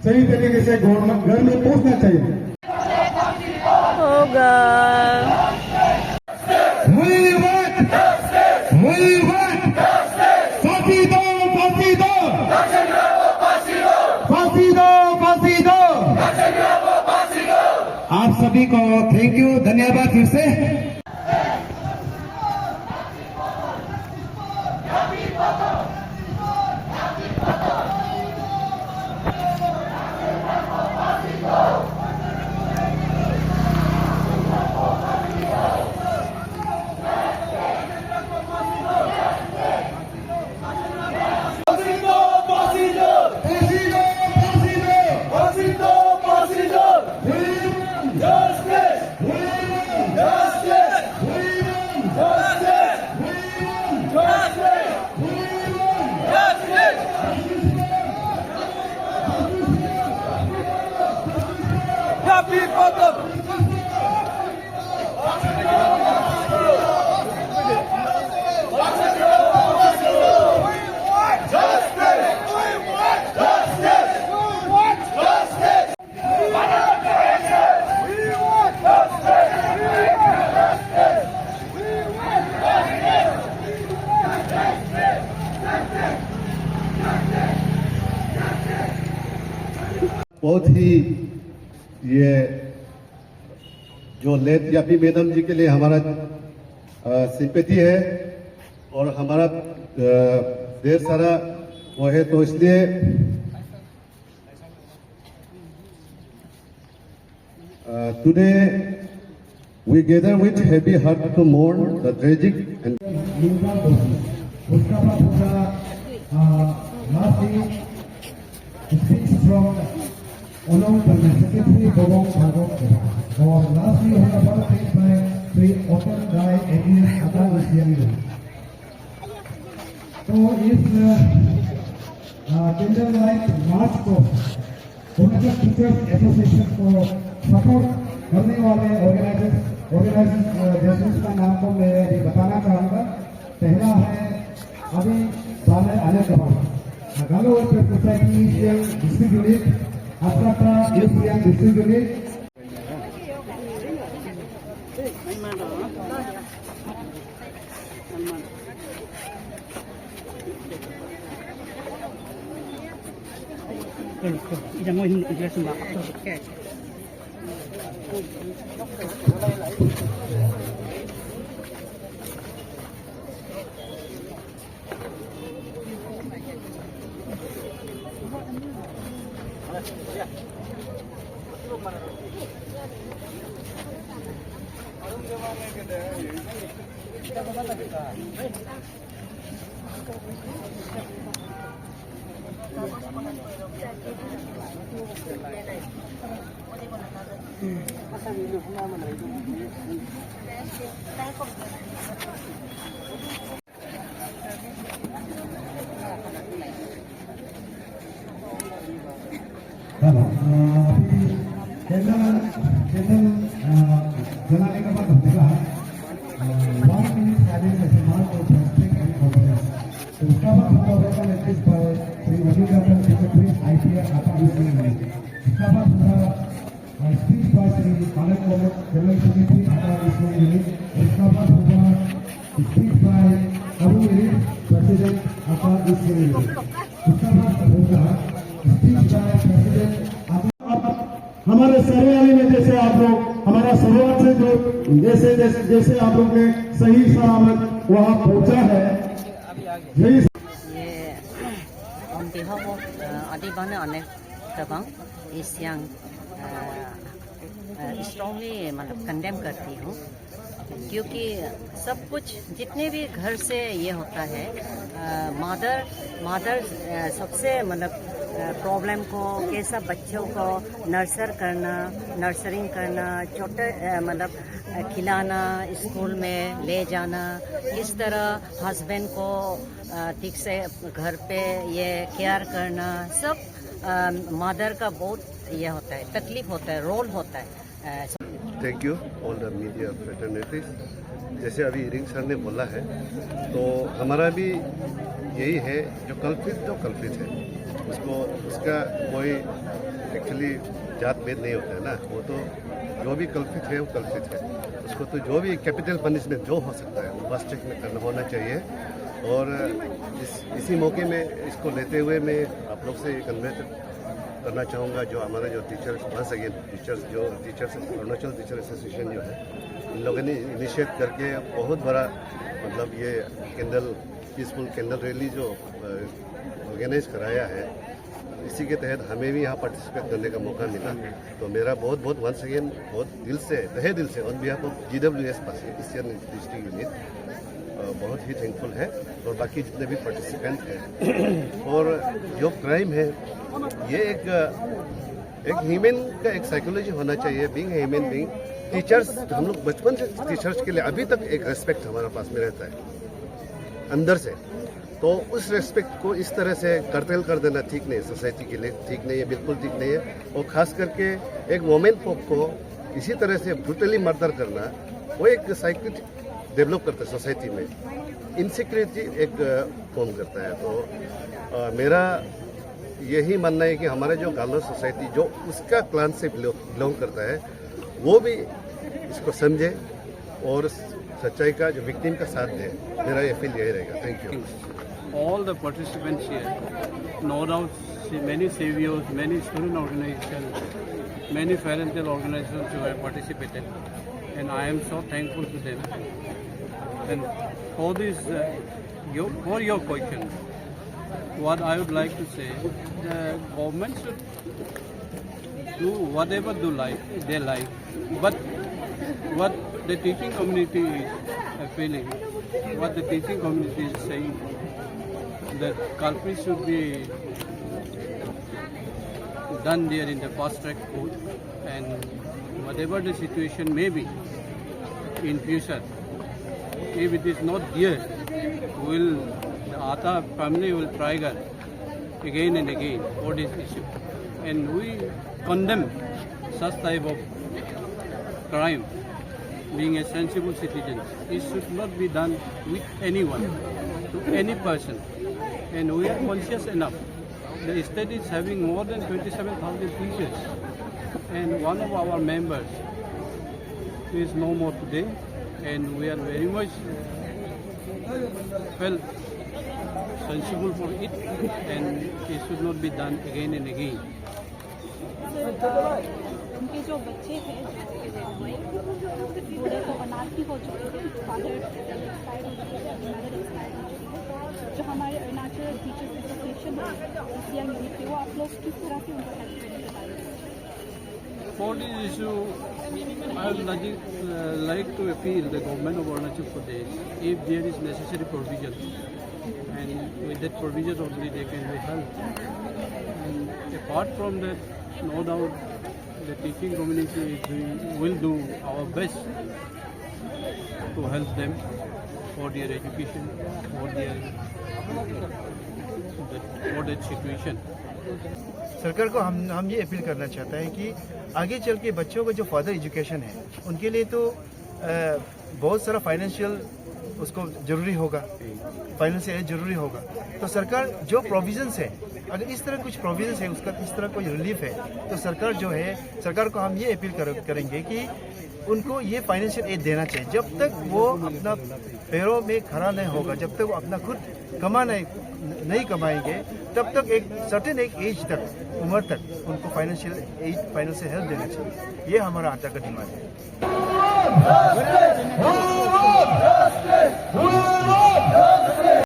सही तरीके से घर में पहुंचना चाहिए। होगा फांसी दो, फांसी दो, फांसी दो, फांसी दो। आप सभी को थैंक यू, धन्यवाद फिर से। बहुत ही ये जो लेट यापी मैडम जी के लिए हमारा सिंपैथी है और हमारा ढेर सारा वो है, तो इसलिए today we gather with heavy heart to mourn the tragic and speaks from along the Secretary Bobong Bhagok or lastly on the birthday by the open guy against Atal Isiangu. तो इस टेंडर लाइक मार्च को Arunachal teachers association को support करने वाले organisation का नाम को मैं अभी बताना चाहूँगा। पहला है अभी बाले आने कबाब Galo Welfare Society Asian District Unit, Atlanta Asian District Unit. जलाने के बाद होगा 1 minute silence as a mark of respect and confidence. तो उसका बाद होगा लेटेस्ट बाय श्री वजीर सेक्रेटरी IPR Atal Isiangu. उसका बाद होगा स्पीच बाय श्री पालक जनरल सेक्रेटरी Atal Isiangu. उसका बाद होगा स्पीच बाय अबू मेरी प्रेसिडेंट Atal Isiangu. उसका बाद होगा स्पीच बाय प्रेसिडेंट हमारे सर्वे में जैसे आप लोग हमारा शुरुआत से जो जैसे आप लोग ने सही सलामत वहाँ पहुँचा है, यही on behalf of Adibana Anek Kabang Isiang strongly मतलब कंडेम करती हूँ, क्योंकि सब कुछ जितने भी घर से ये होता है मादर सबसे मतलब प्रॉब्लम को कैसा बच्चों को नर्सरिंग करना छोटे मतलब खिलाना स्कूल में ले जाना, इस तरह हस्बैंड को ठीक से घर पे ये केयर करना, सब मदर का बहुत ये होता है, तकलीफ होता है, रोल होता है। Thank you all the media fraternities. जैसे अभी इरिंग सर ने बोला है, तो हमारा भी यही है, जो कल्पित है उसका कोई एक्चुअली जात भेद नहीं होता है ना। वो तो जो भी कल्पित है वो कल्पित है, उसको तो जो भी कैपिटल पनिशमेंट जो हो सकता है वो फास्ट ट्रैक में करना होना चाहिए। और इसी मौके में इसको लेते हुए मैं आप लोग से कन्वे करना चाहूँगा, जो हमारा जो teachers once again teachers Arunachal teacher association जो है, इन लोगों ने इनिशिएट करके बहुत बड़ा मतलब ये पीसफुल कैंडल रैली जो ऑर्गेनाइज कराया है, इसी के तहत हमें भी यहाँ पार्टिसिपेट करने का मौका मिला। तो मेरा बहुत बहुत वंस अगेन बहुत दिल से तहे दिल से on behalf of GWS Pasi eastern district unit बहुत ही थैंकफुल है, और बाकी जितने भी पार्टिसिपेंट हैं। और जो क्राइम है ये एक ह्यूमन का एक साइकोलॉजी होना चाहिए, बीइंग ह्यूमन बीइंग। टीचर्स हम लोग बचपन से टीचर्स के लिए अभी तक एक रेस्पेक्ट हमारे पास में रहता है अंदर से, तो उस रेस्पेक्ट को इस तरह से कर्टेल कर देना ठीक नहीं है, सोसाइटी के लिए ठीक नहीं है, बिल्कुल ठीक नहीं है। और ख़ास करके एक वोमेन पोप को इसी तरह से ब्रूटली मर्डर करना, वो एक साइकिल डेवलप करता है सोसाइटी में, इनसिक्योरिटी एक फॉर्म करता है। तो मेरा यही मानना है कि हमारा जो गालो सोसाइटी जो उसका क्लान से बिलोंग करता है, वो भी इसको समझे और सच्चाई का जो विक्टिम का साथ दे। मेरा ये फील यही रहेगा। Thank you. All the participants here, no doubt many saviors, many student organizations, many parental organizations who have participated, and I am so thankful to them. And for this, for your question, what I would like to say, the government should do whatever they like, but what the teaching community is feeling, what the teaching community is saying, that culprits should be done there in the fast track court, and whatever the situation may be in future, if it is not there, the Ata family will try again and again for this issue, and we condemn such type of crime. Being a sensible citizen, it should not be done with anyone, to any person. And we are conscious enough. The state is having more than 27,000 teachers, and one of our members is no more today, and we are very much felt sensible for it, and it should not be done again and again. उनके जो बच्चे थे बूढ़े को अनाथ भी हो चुके थे, फादर एक्सपायर हो चुके थे, मदर एक्सपायर हो चुके थे। जो हमारे अरुणाचल टीचर्स एसोसिएशन है, सीएम यूनिट थे, वो आप लोग किस तरह से उनको हेल्प करने के बारे में? For this issue, I would like to appeal the government of Arunachal Pradesh, if there is necessary provision, and with that provision only they can be helped. And apart from that, no doubt the teaching community will do our best to help them for their education, for that situation. सरकार को हम ये appeal करना चाहता है कि आगे चल के बच्चों का जो फर्दर एजुकेशन है उनके लिए तो बहुत सारा फाइनेंशियल उसको ज़रूरी होगा, फाइनेंशियल ज़रूरी होगा। तो सरकार जो प्रोविजंस है, अगर इस तरह कुछ प्रोविजंस है, उसका इस तरह कोई रिलीफ है, तो सरकार जो है, सरकार को हम ये अपील करेंगे कि उनको ये फाइनेंशियल एड देना चाहिए। जब तक वो अपना पैरों में खड़ा नहीं होगा, जब तक वो अपना खुद नहीं कमाएंगे, तब तक एक सर्टेन एक एज तक, उम्र तक उनको फाइनेंशियल हेल्प देना चाहिए। ये हमारा आता का डिमांड है।